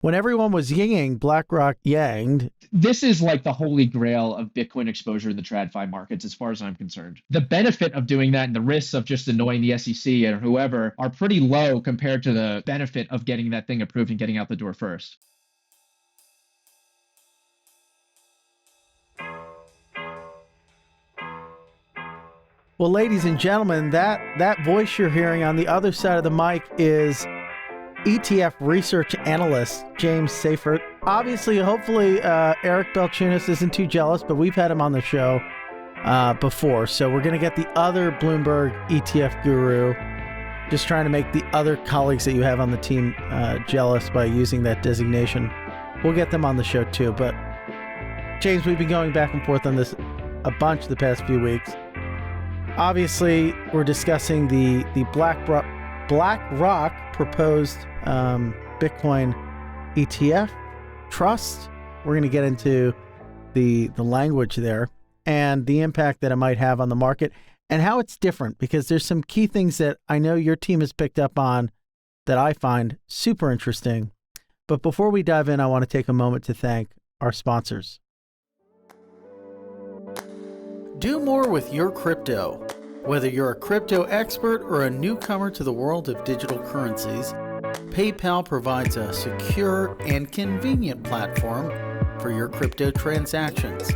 When everyone was yinging, BlackRock yanged. This is like the holy grail of Bitcoin exposure in the TradFi markets, as far as I'm concerned. The benefit of doing that and the risks of just annoying the SEC or whoever are pretty low compared to the benefit of getting that thing approved and getting out the door first. Well, ladies and gentlemen, that voice you're hearing on the other side of the mic is ETF research analyst James Seyffart. Obviously, hopefully, Eric Balchunas isn't too jealous, but we've had him on the show before. So we're going to get the other Bloomberg ETF guru, just trying to make the other colleagues that you have on the team jealous by using that designation. We'll get them on the show too. But James, we've been going back and forth on this a bunch the past few weeks. Obviously, we're discussing the BlackRock proposed Bitcoin ETF trust. We're going to get into the language there and the impact that it might have on the market and how it's different, because there's some key things that I know your team has picked up on that I find super interesting. But before we dive in, I want to take a moment to thank our sponsors. Do more with your crypto. Whether you're a crypto expert or a newcomer to the world of digital currencies, PayPal provides a secure and convenient platform for your crypto transactions.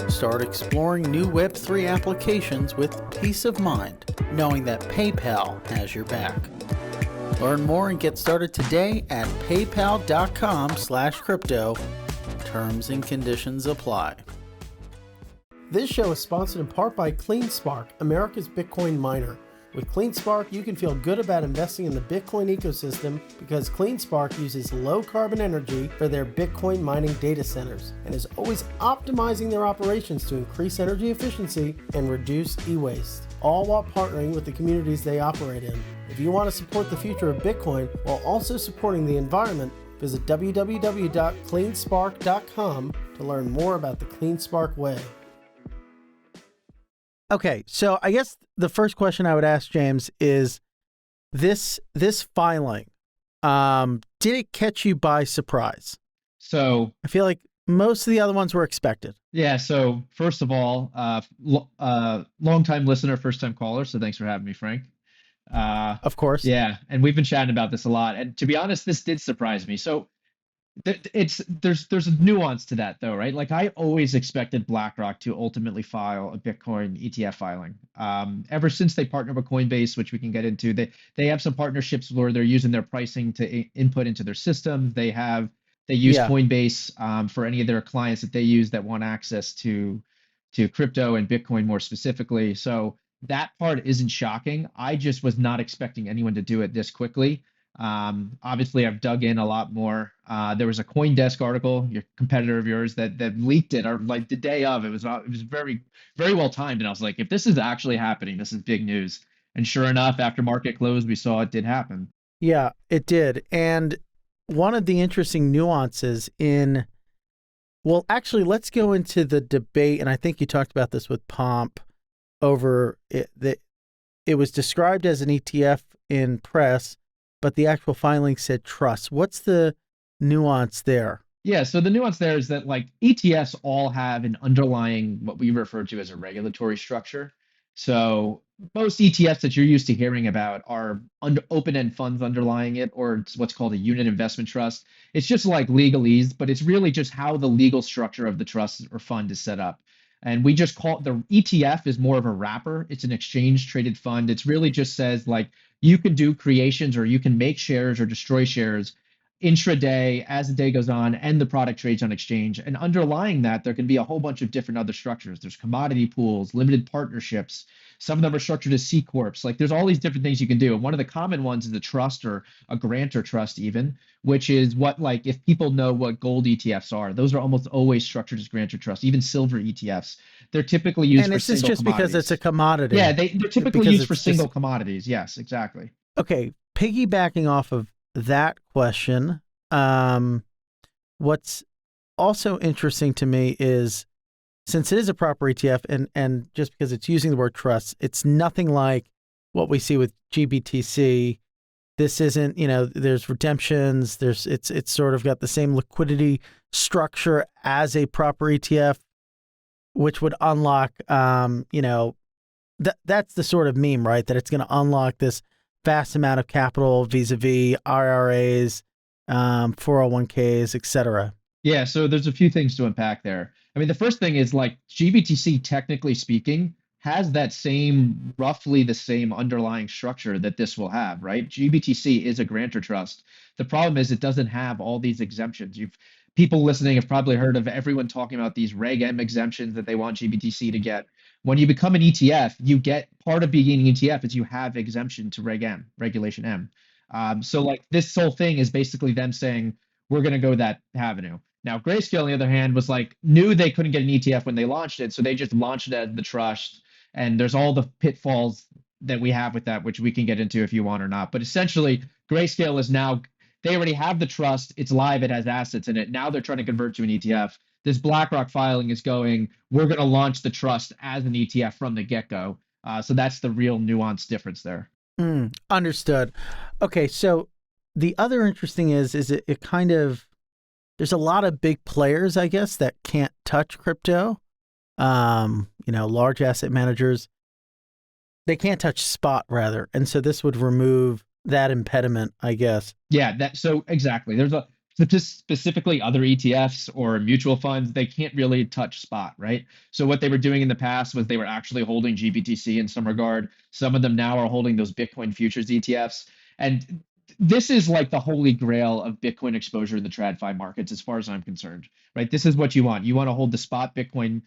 Start exploring new Web3 applications with peace of mind, knowing that PayPal has your back. Learn more and get started today at paypal.com/crypto. Terms and conditions apply. This show is sponsored in part by CleanSpark, America's Bitcoin miner. With CleanSpark, you can feel good about investing in the Bitcoin ecosystem because CleanSpark uses low-carbon energy for their Bitcoin mining data centers and is always optimizing their operations to increase energy efficiency and reduce e-waste, all while partnering with the communities they operate in. If you want to support the future of Bitcoin while also supporting the environment, visit www.cleanspark.com to learn more about the CleanSpark way. Okay, so I guess the first question I would ask, James, is this filing, did it catch you by surprise? So I feel like most of the other ones were expected. yeah, so first of all, long-time listener, first-time caller, so thanks for having me, Frank. Of course. Yeah, and we've been chatting about this a lot, and to be honest, this did surprise me. So there's a nuance to that though, right? Like I always expected BlackRock to ultimately file a Bitcoin ETF filing. Ever since they partnered with Coinbase, which we can get into, they have some partnerships where they're using their pricing to input into their system. They use Coinbase for any of their clients that they use that want access to crypto and Bitcoin more specifically. So that part isn't shocking. I just was not expecting anyone to do it this quickly. Obviously, I've dug in a lot more. There was a CoinDesk article, your competitor of yours, that leaked it, or like the day of. It was very, very well timed, and I was like, if this is actually happening, this is big news. And sure enough, after market closed, we saw it did happen. Yeah, it did. And one of the interesting nuances well, actually, let's go into the debate, and I think you talked about this with Pomp over it, that it was described as an ETF in press, but the actual filing said trust. What's the nuance there? Yeah, so the nuance there is that like ETFs all have an underlying, what we refer to as a regulatory structure. So most ETFs that you're used to hearing about are open-end funds underlying it, or it's what's called a unit investment trust. It's just like legalese, but it's really just how the legal structure of the trust or fund is set up. And we just call the ETF is more of a wrapper. It's an exchange traded fund. It's really just says like you can do creations or you can make shares or destroy shares intraday as the day goes on and the product trades on exchange. And underlying that, there can be a whole bunch of different other structures. There's commodity pools, limited partnerships. Some of them are structured as C corps. Like there's all these different things you can do. And one of the common ones is a trust or a grantor trust even, which is what, like, if people know what gold ETFs are, those are almost always structured as grantor trust, even silver ETFs. They're typically used for single just commodities. Because it's a commodity. Yeah, they're typically used for single commodities. Yes, exactly. Okay, piggybacking off of that question, what's also interesting to me is, since it is a proper ETF, and just because it's using the word trust, it's nothing like what we see with GBTC this isn't, there's redemptions, it's sort of got the same liquidity structure as a proper ETF, which would unlock, that's the sort of meme, right? That it's going to unlock this vast amount of capital vis-a-vis IRAs, 401ks, et cetera. Yeah, so there's a few things to unpack there. I mean, the first thing is like GBTC, technically speaking, has that roughly the same underlying structure that this will have, right? GBTC is a grantor trust. The problem is it doesn't have all these exemptions. People listening have probably heard of everyone talking about these Reg M exemptions that they want GBTC to get. When you become an ETF, you get part of being an ETF is you have exemption to Reg M, Regulation M. So like this whole thing is basically them saying, we're going to go that avenue. Now, Grayscale, on the other hand, was like, knew they couldn't get an ETF when they launched it. So they just launched it as the trust. And there's all the pitfalls that we have with that, which we can get into if you want or not. But essentially, Grayscale is now, they already have the trust. It's live. It has assets in it. Now they're trying to convert to an ETF. This BlackRock filing is going, we're going to launch the trust as an ETF from the get-go. So that's the real nuanced difference there. Understood. Okay, so the other interesting is it kind of, there's a lot of big players, I guess, that can't touch crypto. Large asset managers, they can't touch spot rather. And so this would remove that impediment, I guess. Yeah, so exactly. There's specifically other ETFs or mutual funds, they can't really touch spot, right? So what they were doing in the past was they were actually holding GBTC in some regard. Some of them now are holding those Bitcoin futures ETFs. And this is like the holy grail of Bitcoin exposure in the TradFi markets, as far as I'm concerned, right? This is what you want. You want to hold the spot Bitcoin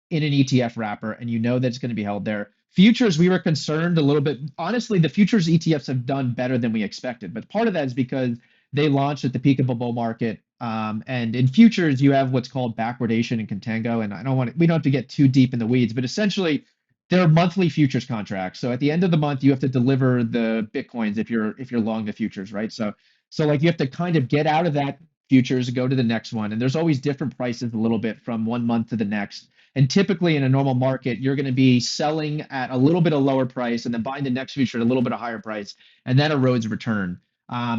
in an ETF wrapper, and you know that it's going to be held there. Futures, we were concerned a little bit. Honestly, the futures ETFs have done better than we expected, but part of that is because they launched at the peak of a bull market. And in futures, you have what's called backwardation and contango. And we don't have to get too deep in the weeds, but essentially, they're monthly futures contracts. So at the end of the month, you have to deliver the Bitcoins if you're long the futures, right? So like you have to kind of get out of that futures, go to the next one. And there's always different prices a little bit from one month to the next. And typically in a normal market, you're going to be selling at a little bit of lower price and then buying the next future at a little bit of higher price, and that erodes return.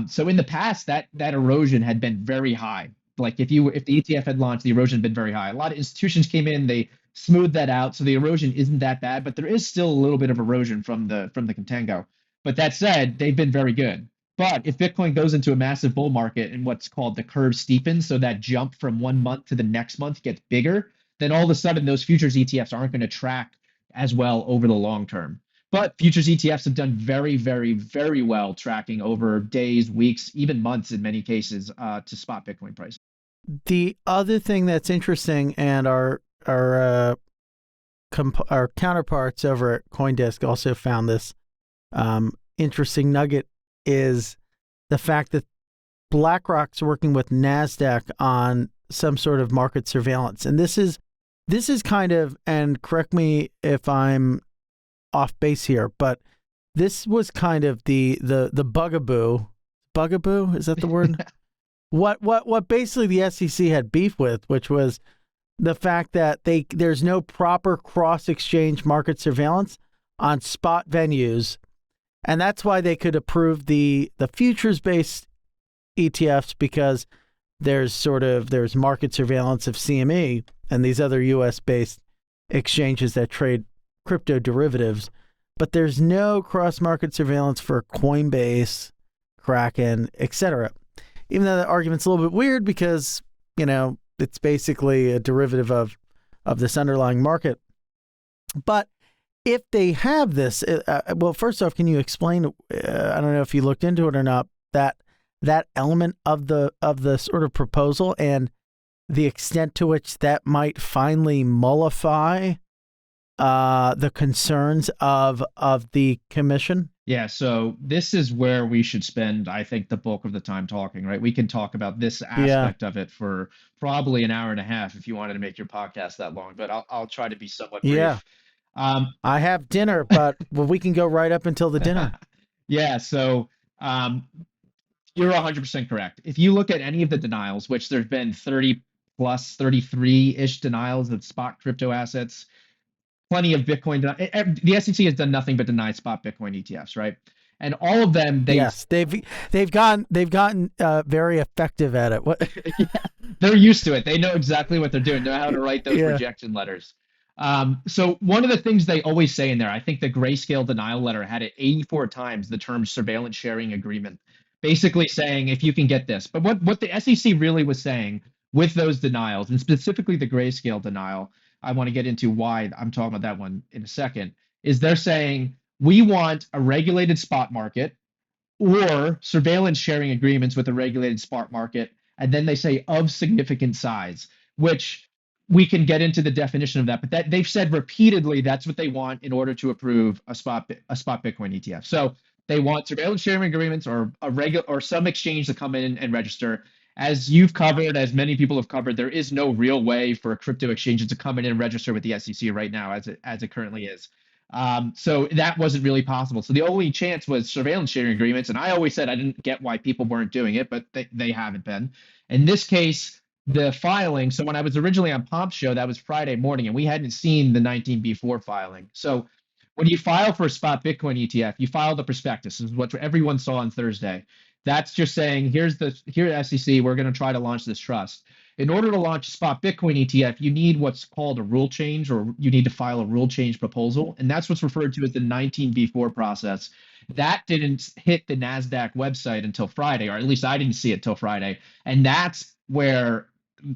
So in the past, that erosion had been very high. Like if the ETF had launched, the erosion had been very high. A lot of institutions came in, they smoothed that out, so the erosion isn't that bad, but there is still a little bit of erosion from the contango. But that said, they've been very good. But if Bitcoin goes into a massive bull market and what's called the curve steepens, so that jump from one month to the next month gets bigger, then all of a sudden those futures ETFs aren't going to track as well over the long term. But futures ETFs have done very, very, very well tracking over days, weeks, even months in many cases to spot Bitcoin price. The other thing that's interesting, and our counterparts over at CoinDesk also found this interesting nugget, is the fact that BlackRock's working with NASDAQ on some sort of market surveillance. And this is kind of, and correct me if I'm off base here, but this was kind of the bugaboo. Bugaboo, is that the word? What basically the SEC had beef with, which was the fact that there's no proper cross-exchange market surveillance on spot venues, and that's why they could approve the futures-based ETFs, because there's market surveillance of CME and these other U.S.-based exchanges that trade crypto derivatives, but there's no cross-market surveillance for Coinbase, Kraken, etc. Even though the argument's a little bit weird because, it's basically a derivative of this underlying market. But if they have this, well, first off, can you explain, I don't know if you looked into it or not, that element of the sort of proposal and the extent to which that might finally mollify the concerns of the commission? Yeah, so this is where we should spend, I think, the bulk of the time talking, right? We can talk about this aspect of it for probably an hour and a half if you wanted to make your podcast that long, but I'll try to be somewhat brief. Yeah. I have dinner, but we can go right up until the dinner. Yeah, so you're 100% correct. If you look at any of the denials, which there's been 30 plus 33-ish denials of spot crypto assets, plenty of Bitcoin. The SEC has done nothing but deny spot Bitcoin ETFs, right? And all of them, Yes, they've gotten very effective at it. What? yeah, they're used to it. They know exactly what they're doing, know how to write those Yeah. rejection letters. So one of the things they always say in there, I think the Grayscale denial letter had it 84 times, the term surveillance sharing agreement, basically saying if you can get this. But what the SEC really was saying with those denials, and specifically the Grayscale denial, I want to get into why I'm talking about that one in a second, is they're saying we want a regulated spot market or surveillance sharing agreements with a regulated spot market. And then they say of significant size, which we can get into the definition of that. But that they've said repeatedly that's what they want in order to approve a spot Bitcoin ETF. So they want surveillance sharing agreements or a regular or some exchange to come in and register. As you've covered, as many people have covered, there is no real way for a crypto exchange to come in and register with the SEC right now, as it currently is. So that wasn't really possible. So the only chance was surveillance sharing agreements. And I always said I didn't get why people weren't doing it, but they haven't been. In this case, the filing. So when I was originally on Pomp's show, that was Friday morning, and we hadn't seen the 19B4 filing. So when you file for a spot Bitcoin ETF, you file the prospectus. This is what everyone saw on Thursday. That's just saying, here SEC, we're going to try to launch this trust. In order to launch a spot Bitcoin ETF, you need what's called a rule change, or you need to file a rule change proposal. And that's what's referred to as the 19B4 process. That didn't hit the NASDAQ website until Friday, or at least I didn't see it till Friday. And that's where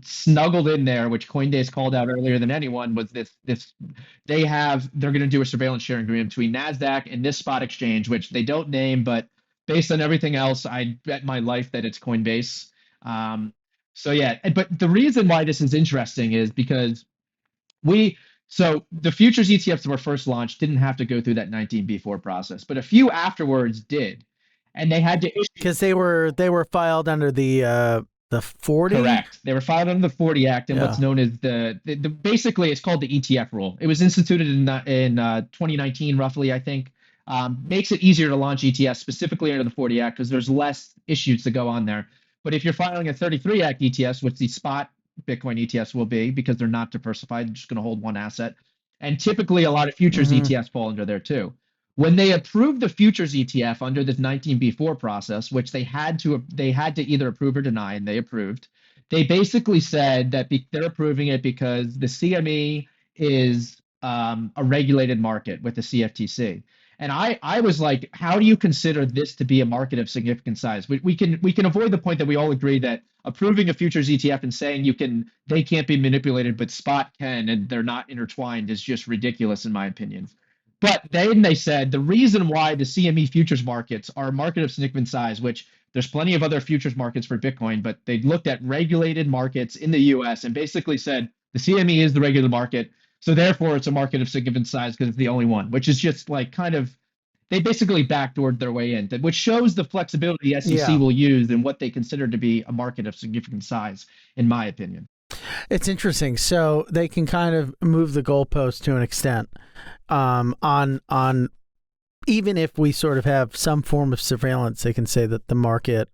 snuggled in there, which Coinbase called out earlier than anyone, was this they're going to do a surveillance sharing agreement between NASDAQ and this spot exchange, which they don't name, but based on everything else, I bet my life that it's Coinbase. So yeah, but the reason why this is interesting is because so the futures ETFs that were first launched didn't have to go through that 19B4 process, but a few afterwards did, and they had to issue. Because they were filed under the 40. Correct. They were filed under the 40 Act and what's known as the basically it's called the ETF rule. It was instituted in 2019, roughly, I think. Makes it easier to launch ETFs specifically under the 40 Act because there's less issues to go on there. But if you're filing a 33 Act ETFs, which the spot Bitcoin ETFs will be because they're not diversified, they're just going to hold one asset. And typically a lot of futures ETFs fall under there too. When they approved the futures ETF under this 19B4 process, which they had to either approve or deny, and they approved, they basically said that they're approving it because the CME is a regulated market with the CFTC. And I was like, how do you consider this to be a market of significant size? We can avoid the point that we all agree that approving a futures ETF and saying they can't be manipulated, but spot can, and they're not intertwined is just ridiculous in my opinion. But then they said the reason why the CME futures markets are a market of significant size, which there's plenty of other futures markets for Bitcoin, but they looked at regulated markets in the US and basically said the CME is the regulated market. So therefore it's a market of significant size because it's the only one, which is just like kind of, they basically backdoored their way in, which shows the flexibility the SEC will use in what they consider to be a market of significant size, in my opinion. It's interesting. So they can kind of move the goalpost to an extent on even if we sort of have some form of surveillance, they can say that the market,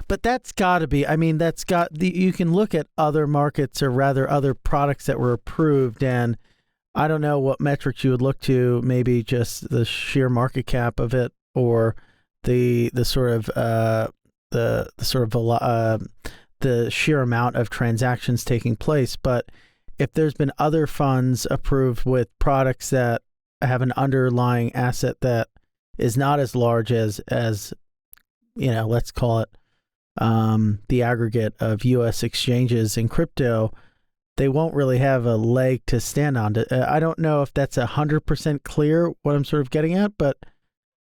but that's got to be, I mean, you can look at other markets or rather other products that were approved, and I don't know what metrics you would look to, maybe just the sheer market cap of it or the sheer amount of transactions taking place. But if there's been other funds approved with products that have an underlying asset that is not as large as let's call it the aggregate of U.S. exchanges in crypto, they won't really have a leg to stand on. I don't know if that's 100% clear what I'm sort of getting at, but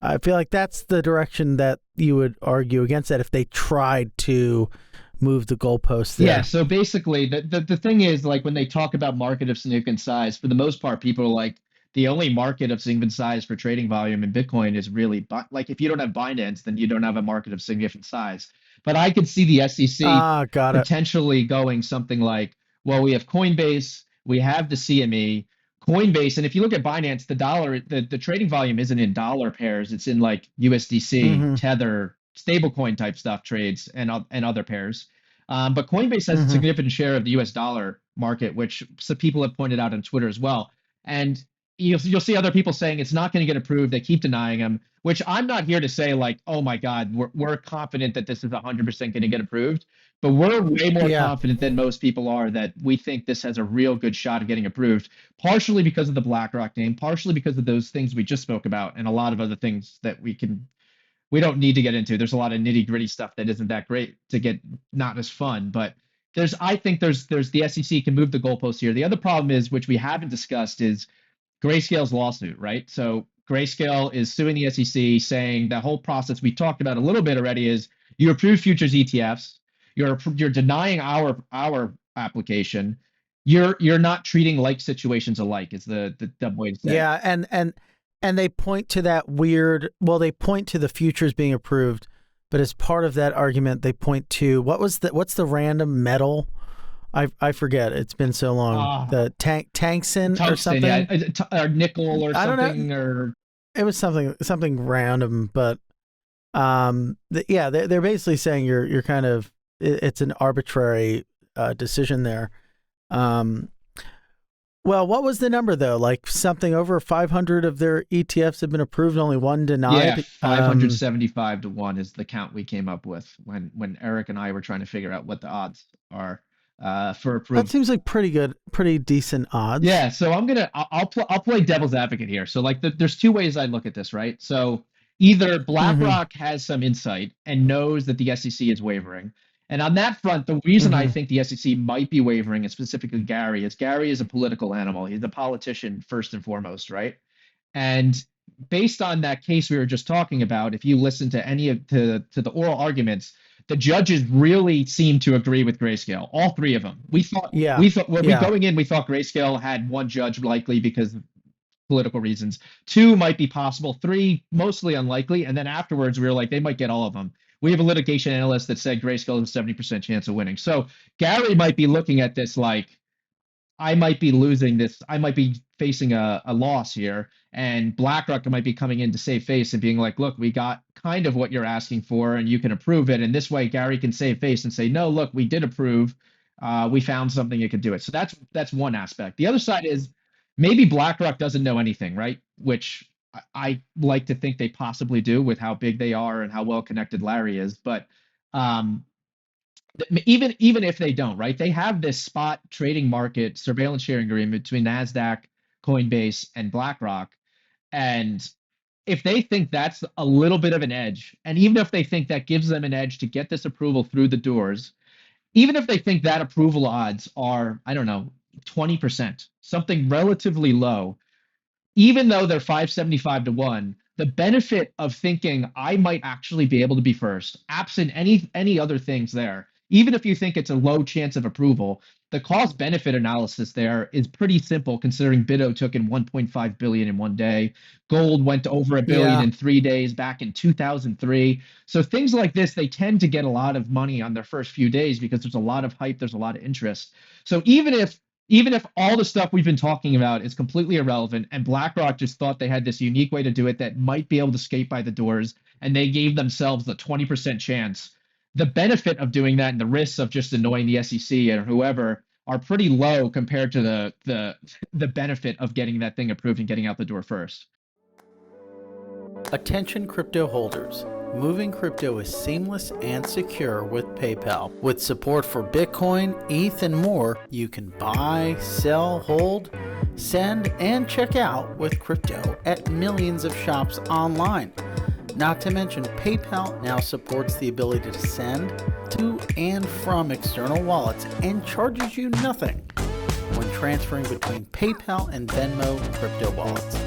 I feel like that's the direction that you would argue against that if they tried to move the goalposts there. Yeah, so basically the thing is, like, when they talk about market of significant size, for the most part, people are like, the only market of significant size for trading volume in Bitcoin is really, like, if you don't have Binance, then you don't have a market of significant size. But I could see the SEC potentially going something like, well, we have Coinbase, we have the CME, Coinbase, and if you look at Binance, the trading volume isn't in dollar pairs, it's in like USDC, Tether, stablecoin type stuff trades and other pairs. But Coinbase has a significant share of the US dollar market, which some people have pointed out on Twitter as well. And you'll see other people saying it's not going to get approved. They keep denying them, which I'm not here to say like, oh my God, we're confident that this is 100% going to get approved, but we're way more Yeah. confident than most people are that we think this has a real good shot of getting approved, partially because of the BlackRock name, partially because of those things we just spoke about, and a lot of other things that we don't need to get into. There's a lot of nitty gritty stuff that isn't that great to get, not as fun, but I think there's the SEC can move the goalposts here. The other problem is, which we haven't discussed, is Grayscale's lawsuit, right? So Grayscale is suing the SEC, saying the whole process we talked about a little bit already is you approve futures ETFs, you're denying our application, you're not treating like situations alike. Is the dumb way to say. Yeah, and they point to that weird. Well, they point to the futures being approved, but as part of that argument, they point to what's the random metal? I forget. It's been so long. The tungsten or something, or nickel or I don't know. something, or it was something random. But they're basically saying you're kind of, it's an arbitrary decision there. Well, what was the number though? Like something over 500 of their ETFs have been approved, only one denied. Yeah, 575 to 1 is the count we came up with when Eric and I were trying to figure out what the odds are for approval. That seems like pretty decent odds. Yeah, so I'll play devil's advocate here. So like there's two ways I look at this, right? So either BlackRock has some insight and knows that the SEC is wavering. And on that front, the reason I think the SEC might be wavering, and specifically Gary is a political animal. He's a politician first and foremost, right? And based on that case we were just talking about, if you listen to any of the oral arguments, the judges really seem to agree with Grayscale. All three of them. We thought going in, we thought Grayscale had one judge likely because of political reasons. 2 might be possible. 3 mostly unlikely. And then afterwards, we were like, they might get all of them. We have a litigation analyst that said Grayscale has a 70% chance of winning. So Gary might be looking at this like, I might be losing this. I might be facing a loss here. And BlackRock might be coming in to save face and being like, look, we got kind of what you're asking for and you can approve it. And this way Gary can save face and say, no, look, we did approve. We found something that could do it. So that's one aspect. The other side is maybe BlackRock doesn't know anything, right? Which I like to think they possibly do with how big they are and how well connected Larry is. But even if they don't, right? They have this spot trading market surveillance sharing agreement between NASDAQ, Coinbase, and BlackRock. And if they think that's a little bit of an edge, and even if they think that gives them an edge to get this approval through the doors, even if they think that approval odds are, I don't know, 20%, something relatively low, even though they're 575 to 1, the benefit of thinking I might actually be able to be first, absent any other things there, even if you think it's a low chance of approval, the cost benefit analysis there is pretty simple considering Bitto took in 1.5 billion in one day. Gold went to over $1 billion in 3 days back in 2003. So things like this, they tend to get a lot of money on their first few days because there's a lot of hype, there's a lot of interest. So even if all the stuff we've been talking about is completely irrelevant and BlackRock just thought they had this unique way to do it that might be able to skate by the doors and they gave themselves the 20% chance, the benefit of doing that and the risks of just annoying the SEC or whoever are pretty low compared to the benefit of getting that thing approved and getting out the door first. Attention crypto holders. Moving crypto is seamless and secure with PayPal. With support for Bitcoin, ETH, and more, you can buy, sell, hold, send, and check out with crypto at millions of shops online. Not to mention, PayPal now supports the ability to send to and from external wallets and charges you nothing when transferring between PayPal and Venmo crypto wallets.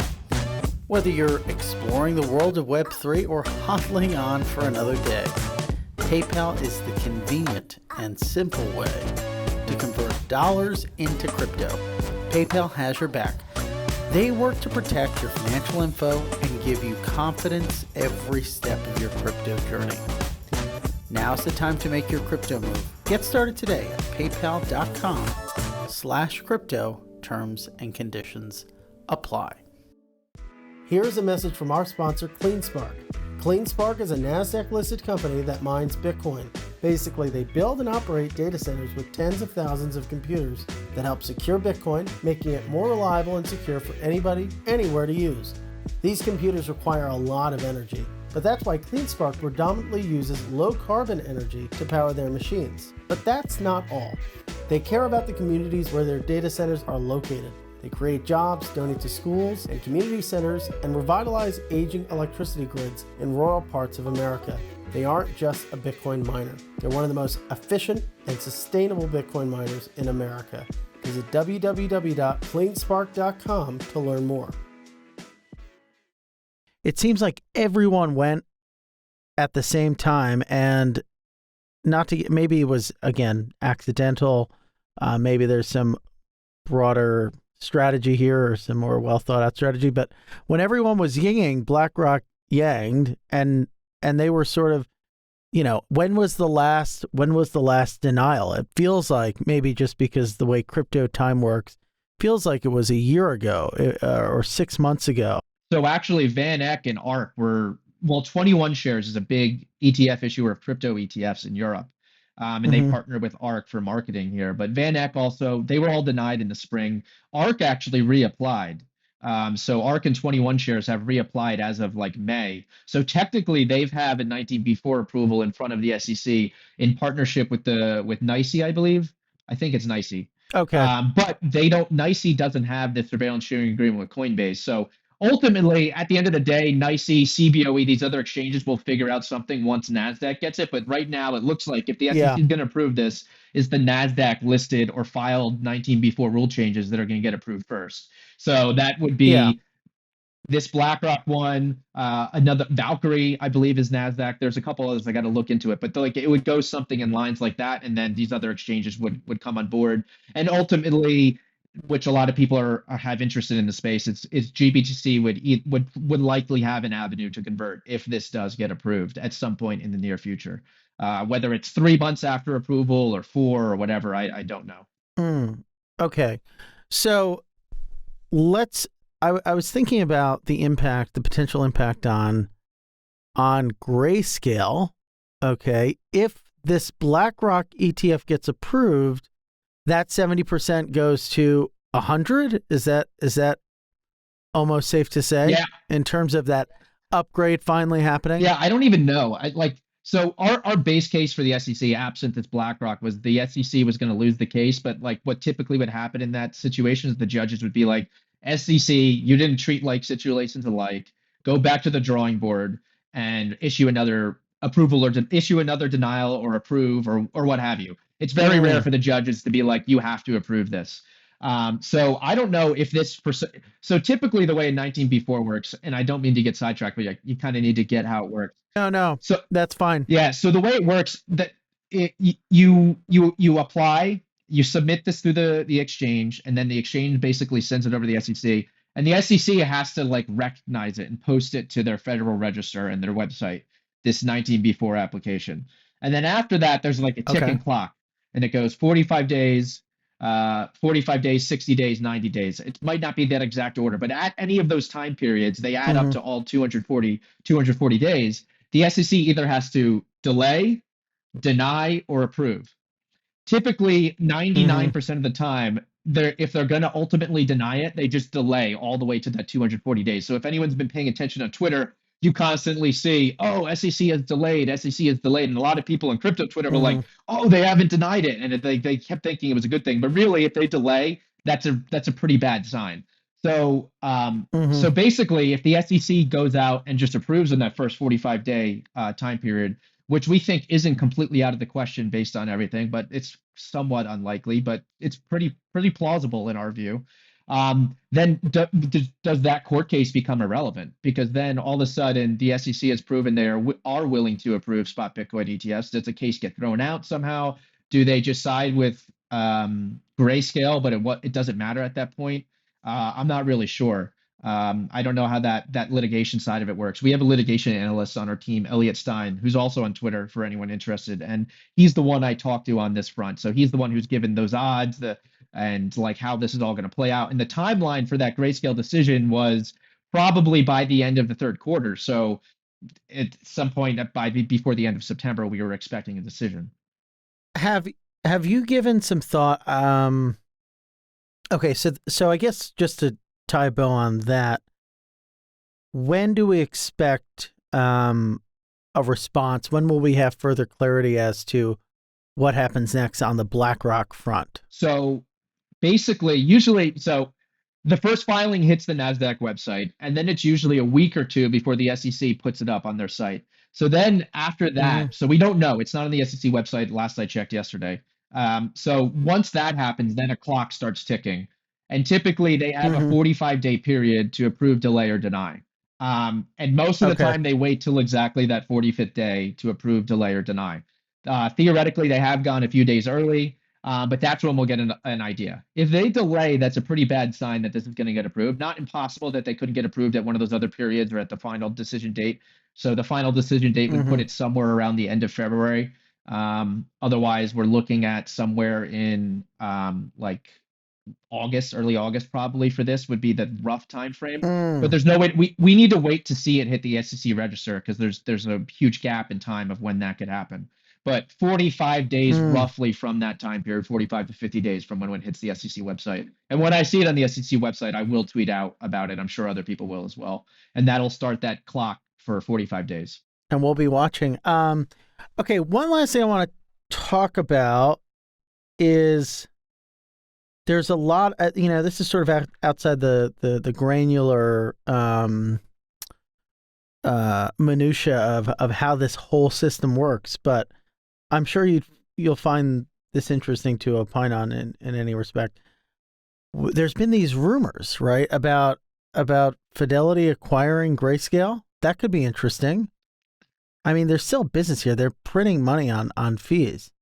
Whether you're exploring the world of Web3 or hodling on for another day, PayPal is the convenient and simple way to convert dollars into crypto. PayPal has your back. They work to protect your financial info and give you confidence every step of your crypto journey. Now's the time to make your crypto move. Get started today at paypal.com/crypto. Terms and conditions apply. Here's a message from our sponsor, CleanSpark. CleanSpark is a NASDAQ-listed company that mines Bitcoin. Basically, they build and operate data centers with tens of thousands of computers that help secure Bitcoin, making it more reliable and secure for anybody, anywhere to use. These computers require a lot of energy, but that's why CleanSpark predominantly uses low-carbon energy to power their machines. But that's not all. They care about the communities where their data centers are located. They create jobs, donate to schools and community centers, and revitalize aging electricity grids in rural parts of America. They aren't just a Bitcoin miner. They're one of the most efficient and sustainable Bitcoin miners in America. Visit www.cleanspark.com to learn more. It seems like everyone went at the same time, and not to get, maybe it was, again, accidental. Maybe there's some broader strategy here or some more well thought out strategy. But when everyone was yinging, BlackRock yanged, and they were sort of, when was the last denial? It feels like, maybe just because the way crypto time works, feels like it was a year ago or 6 months ago. So actually, Van Eck and ARK were, 21 Shares is a big ETF issuer of crypto ETFs in Europe. And they partnered with ARK for marketing here. But Van Eck also, they were all denied in the spring. ARK actually reapplied. So ARK and 21 Shares have reapplied as of like May. So technically, they've had a 19b4 approval in front of the SEC in partnership with NYSE, I believe. I think it's NYSE. Okay. But NYSE doesn't have the surveillance sharing agreement with Coinbase. So ultimately, at the end of the day, NYSE, CBOE, these other exchanges will figure out something once NASDAQ gets it. But right now, it looks like if the SEC is going to approve this, is the NASDAQ listed or filed 19b4 rule changes that are going to get approved first. So that would be this BlackRock one, another Valkyrie, I believe, is NASDAQ. There's a couple others I got to look into it, but it would go something in lines like that, and then these other exchanges would come on board, and ultimately, which a lot of people have interested in the space, is GBTC would likely have an avenue to convert if this does get approved at some point in the near future. Whether it's 3 months after approval or 4 or whatever, I don't know. Okay, so I was thinking about the potential impact on Grayscale. Okay, if this BlackRock ETF gets approved, that 70% goes to 100. Is that almost safe to say? Yeah. In terms of that upgrade finally happening? Yeah, I don't even know. So our base case for the SEC, absent this BlackRock, was the SEC was going to lose the case. But what typically would happen in that situation is the judges would be like, SEC, you didn't treat like situations alike. Go back to the drawing board and issue another approval or issue another denial or approve or what have you. It's very rare for the judges to be like, you have to approve this. So I don't know if this. So typically the way a 19b4 works, and I don't mean to get sidetracked, but you kind of need to get how it works. No. So that's fine. Yeah. So the way it works, that you apply. You submit this through the exchange, and then the exchange basically sends it over to the SEC, and the SEC has to recognize it and post it to their Federal Register and their website, this 19b4 application. And then after that, there's a ticking clock, and it goes 45 days, 60 days, 90 days. It might not be that exact order, but at any of those time periods, they add up to all 240 days. The SEC either has to delay, deny, or approve. Typically, 99% of the time, if they're going to ultimately deny it, they just delay all the way to that 240 days. So if anyone's been paying attention on Twitter, you constantly see, oh, SEC has delayed, SEC has delayed. And a lot of people in crypto Twitter were like, oh, they haven't denied it. And they kept thinking it was a good thing. But really, if they delay, that's a pretty bad sign. So so basically, if the SEC goes out and just approves in that first 45-day time period, which we think isn't completely out of the question based on everything, but it's somewhat unlikely, but it's pretty plausible in our view. Then does that court case become irrelevant? Because then all of a sudden the SEC has proven they are willing to approve spot Bitcoin ETFs. Does the case get thrown out somehow? Do they just side with Grayscale, but it doesn't matter at that point? I'm not really sure. I don't know how that litigation side of it works. We have a litigation analyst on our team, Elliot Stein, who's also on Twitter for anyone interested, and he's the one I talked to on this front. So he's the one who's given those odds, and how this is all going to play out. And the timeline for that Grayscale decision was probably by the end of the third quarter. So at some point before the end of September, we were expecting a decision. Have you given some thought? Okay, so I guess just to tie a bow on that, when do we expect a response? When will we have further clarity as to what happens next on the BlackRock front? So basically, usually, so the first filing hits the NASDAQ website, and then it's usually a week or two before the SEC puts it up on their site. So then after Mm-hmm. that, so we don't know. It's not on the SEC website. Last I checked yesterday. So once that happens, then a clock starts ticking. And typically they have a Mm-hmm. 45-day period to approve, delay, or deny. And most of the Okay. time they wait till exactly that 45th day to approve, delay, or deny. Theoretically, they have gone a few days early. But that's when we'll get an idea. If they delay, that's a pretty bad sign that this is going to get approved. Not impossible that they couldn't get approved at one of those other periods or at the final decision date. So the final decision date would put Mm-hmm. it somewhere around the end of February. Otherwise, we're looking at somewhere in like August, early August, probably for this would be the rough time frame. But Mm. there's no way we need to wait to see it hit the SEC register because there's a huge gap in time of when that could happen. But 45 days Mm. roughly from that time period, 45 to 50 days from when it hits the SEC website. And when I see it on the SEC website, I will tweet out about it. I'm sure other people will as well. And that'll start that clock for 45 days. And we'll be watching. Okay, one last thing I want to talk about is there's a lot. This is sort of outside the granular minutia of how this whole system works, but I'm sure you'll find this interesting to opine on in any respect. There's been these rumors, right, about Fidelity acquiring Grayscale. That could be interesting. I mean, there's still business here. They're printing money on fees.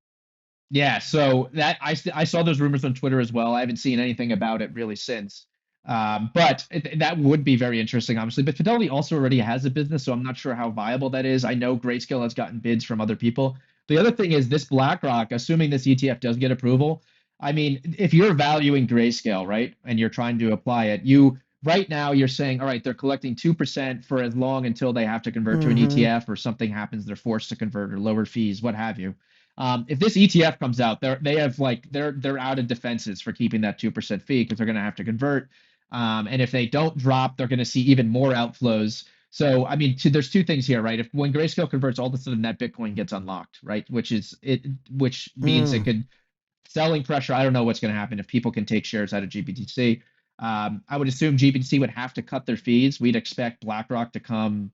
Yeah, so that I saw those rumors on Twitter as well. I haven't seen anything about it really since. But that would be very interesting, obviously. But Fidelity also already has a business, so I'm not sure how viable that is. I know Grayscale has gotten bids from other people. The other thing is this BlackRock, assuming this ETF does get approval. I mean, if you're valuing Grayscale, right, and you're trying to apply it, you right now you're saying, all right, they're collecting 2% for as long until they have to convert to an Mm-hmm. ETF or something happens, they're forced to convert or lower fees, what have you. If this ETF comes out, they're out of defenses for keeping that 2% fee because they're going to have to convert. And if they don't drop, they're going to see even more outflows. So I mean, there's two things here, right? If when Grayscale converts, all of a sudden that Bitcoin gets unlocked, right? Which means it Mm. could selling pressure. I don't know what's going to happen if people can take shares out of GBTC. I would assume GBTC would have to cut their fees. We'd expect BlackRock to come,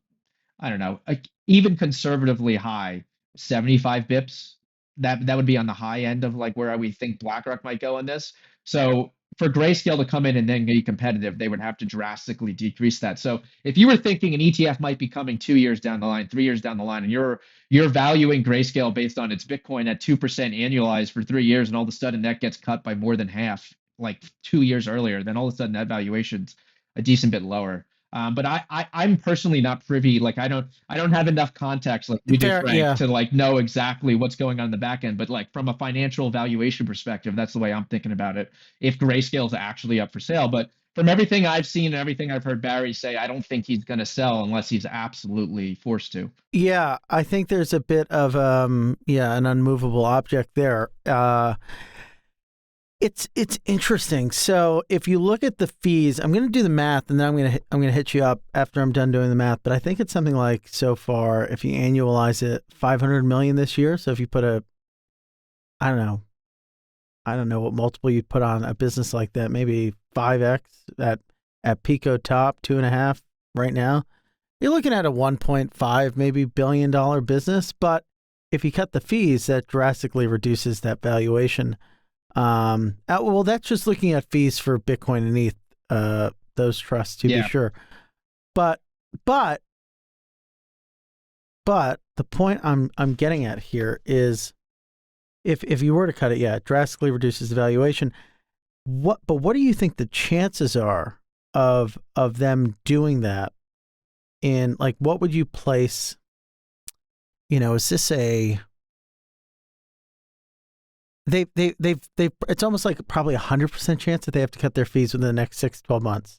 I don't know, even conservatively high, 75 bips. That would be on the high end of like where we think BlackRock might go in this. So for Grayscale to come in and then be competitive, they would have to drastically decrease that. So if you were thinking an ETF might be coming 2 years down the line, 3 years down the line, and you're valuing Grayscale based on its Bitcoin at 2% annualized for 3 years, and all of a sudden that gets cut by more than half, like 2 years earlier, then all of a sudden that valuation's a decent bit lower. But I'm personally not privy. Like I don't have enough context like you do, Fair, Frank, yeah. to like know exactly what's going on in the back end. But like from a financial valuation perspective, that's the way I'm thinking about it. If Grayscale is actually up for sale, but from everything I've seen and everything I've heard Barry say, I don't think he's going to sell unless he's absolutely forced to. Yeah, I think there's a bit of an unmovable object there. It's interesting. So if you look at the fees, I'm going to do the math, and then I'm going to hit you up after I'm done doing the math. But I think it's something like so far, if you annualize it, 500 million this year. So if you put I don't know, I don't know what multiple you'd put on a business like that, maybe 5x at Pico top, 2.5 right now. You're looking at a 1.5 maybe $1 billion business. But if you cut the fees, that drastically reduces that valuation. Well, that's just looking at fees for Bitcoin and ETH, those trusts to be Yeah. sure. But but the point I'm getting at here is if you were to cut it, yeah, it drastically reduces the valuation. But what do you think the chances are of them doing that? In like, what would you place? Is this a they've it's almost like probably 100% chance that they have to cut their fees within the next 6-12 months,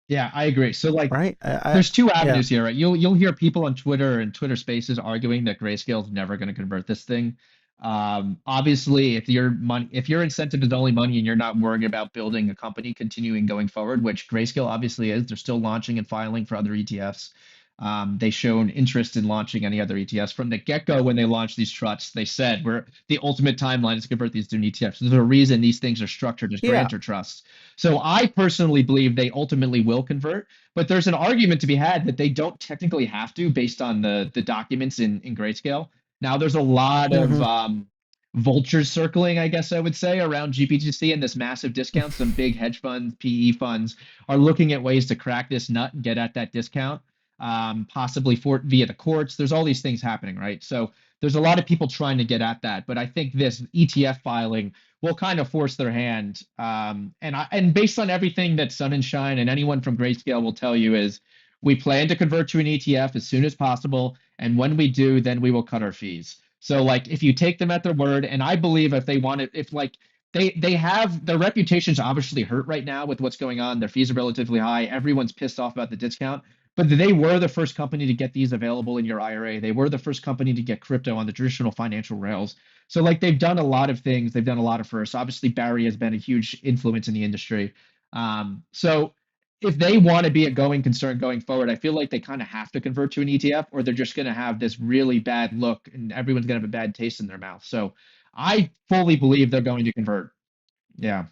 Yeah, I agree. So like right? there's two Yeah. avenues here, right? You'll hear people on Twitter and Twitter Spaces arguing that Grayscale is never going to convert this thing. Obviously, if your incentive is only money and you're not worrying about building a company continuing going forward, which Grayscale obviously is, they're still launching and filing for other ETFs. They shown interest in launching any other ETFs from the get-go. When they launched these trusts, they said we're the ultimate timeline is to convert these to an ETF. So there's a reason these things are structured as grantor trusts. So I personally believe they ultimately will convert, but there's an argument to be had that they don't technically have to based on the documents in Grayscale. Now there's a lot of vultures circling, I guess I would say, around GBTC and this massive discount. Some big hedge funds, PE funds are looking at ways to crack this nut and get at that discount, possibly via the courts. There's all these things happening, right? So there's a lot of people trying to get at that, but I think this ETF filing will kind of force their hand. And based on everything that Sun and Shine and anyone from Grayscale will tell you is we plan to convert to an ETF as soon as possible. And when we do, then we will cut our fees. So like if you take them at their word, and I believe if they want it, if like they have their reputation's obviously hurt right now with what's going on. Their fees are relatively high. Everyone's pissed off about the discount. But they were the first company to get these available in your IRA. They were the first company to get crypto on the traditional financial rails. So like they've done a lot of things. They've done a lot of firsts. Obviously, Barry has been a huge influence in the industry. So if they want to be a going concern going forward, I feel like they kind of have to convert to an ETF or they're just going to have this really bad look and everyone's going to have a bad taste in their mouth. So I fully believe they're going to convert. Yeah.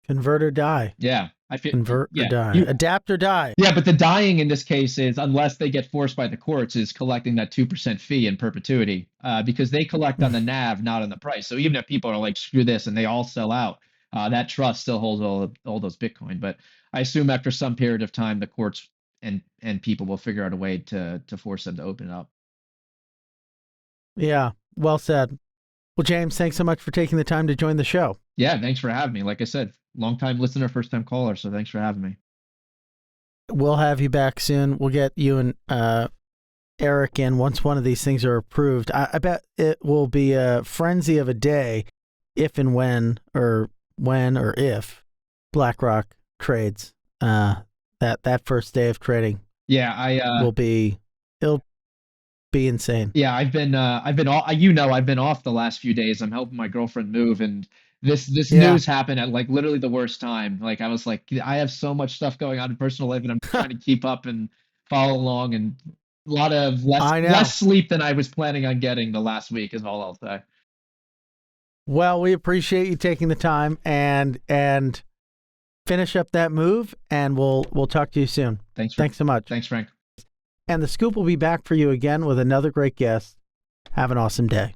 Convert or die. Yeah. I feel Convert or die. Adapt or die. Yeah, but the dying in this case is, unless they get forced by the courts, is collecting that 2% fee in perpetuity, because they collect on the NAV, not on the price. So even if people are like, screw this, and they all sell out, that trust still holds all those Bitcoin. But I assume after some period of time, the courts and people will figure out a way to force them to open it up. Yeah, well said. Well, James, thanks so much for taking the time to join the show. Yeah, thanks for having me. Like I said, long-time listener, first-time caller, so thanks for having me. We'll have you back soon. We'll get you and Eric in once one of these things are approved. I bet it will be a frenzy of a day if and when or if BlackRock trades. That first day of trading. Yeah, it'll be insane. Yeah, I've been off the last few days. I'm helping my girlfriend move, and this news happened at like literally the worst time. Like I was like, I have so much stuff going on in personal life, and I'm trying to keep up and follow along, and a lot of less sleep than I was planning on getting the last week is all I'll say. Well, we appreciate you taking the time and finish up that move, and we'll talk to you soon. Thanks so much. Thanks, Frank. And the Scoop will be back for you again with another great guest. Have an awesome day.